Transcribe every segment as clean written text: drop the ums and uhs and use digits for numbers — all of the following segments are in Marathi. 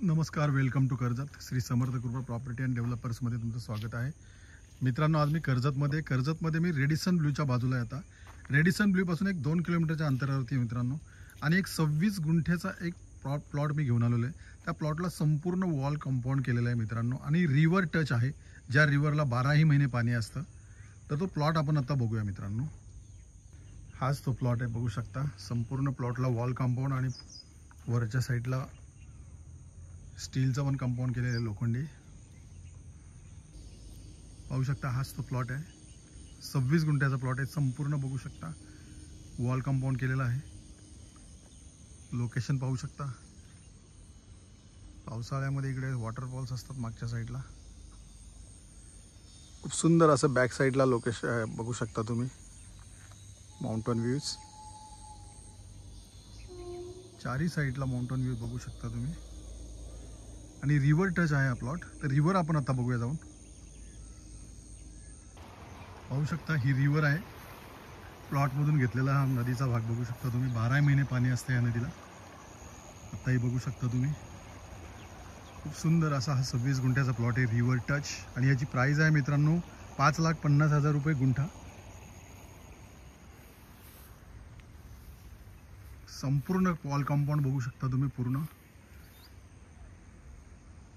नमस्कार, वेलकम टू कर्जत. श्री समर्थ कृपा प्रॉपर्टी अँड डेव्हलपर्समध्ये तुमचं स्वागत आहे. मित्रांनो, आज मी कर्जतमध्ये मी रेडिसन ब्ल्यूच्या बाजूला आहे. आता रेडिसन ब्ल्यूपासून एक 2 किलोमीटरच्या अंतरावरती मित्रांनो, आणि एक 26 गुंठ्याचा एक प्लॉट मी घेऊन आलेलो आहे. त्या प्लॉटला संपूर्ण वॉल कंपाऊंड केलेलं आहे मित्रांनो, आणि रिव्हर टच आहे. ज्या रिव्हरला 12ही महिने पाणी असतं. तर तो प्लॉट आपण आता बघूया मित्रांनो. हाच तो प्लॉट आहे, बघू शकता. संपूर्ण प्लॉटला वॉल कंपाऊंड आणि वरच्या साईडला स्टीलचं पण कंपाऊंड केलेलं आहे, लोखंडी. पाहू शकता, हाच तो प्लॉट आहे. 26 गुंठ्याचा प्लॉट आहे. संपूर्ण बघू शकता वॉल कंपाऊंड केलेला आहे. लोकेशन पाहू शकता. पावसाळ्यामध्ये इकडे वॉटरफॉल्स असतात मागच्या साईडला. खूप सुंदर असं बॅक साईडला लोकेशन बघू शकता तुम्ही. माउंटन व्ह्यूज, चारी साईडला माउंटन व्ह्यू बघू शकता तुम्ही. आणि रिव्हर टच आहे हा प्लॉट. तर रिव्हर आपण आता बघूया जाऊन. पाहू शकता, ही रिव्हर आहे. प्लॉटमधून घेतलेला हा नदीचा भाग बघू शकता तुम्ही. 12 महिने पाणी असते या नदीला. आत्ताही बघू शकता तुम्ही. खूप सुंदर असा हा 26 गुंठ्याचा प्लॉट आहे, रिव्हर टच. आणि याची प्राईस आहे मित्रांनो 5,50,000 रुपये गुंठा. संपूर्ण वॉल कंपाऊंड बघू शकता तुम्ही पूर्ण.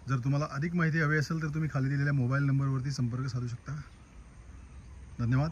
जर तुम्हाला अधिक माहिती हवी असेल तर तुम्ही खाली दिलेल्या मोबाईल नंबरवरती संपर्क साधू शकता. धन्यवाद.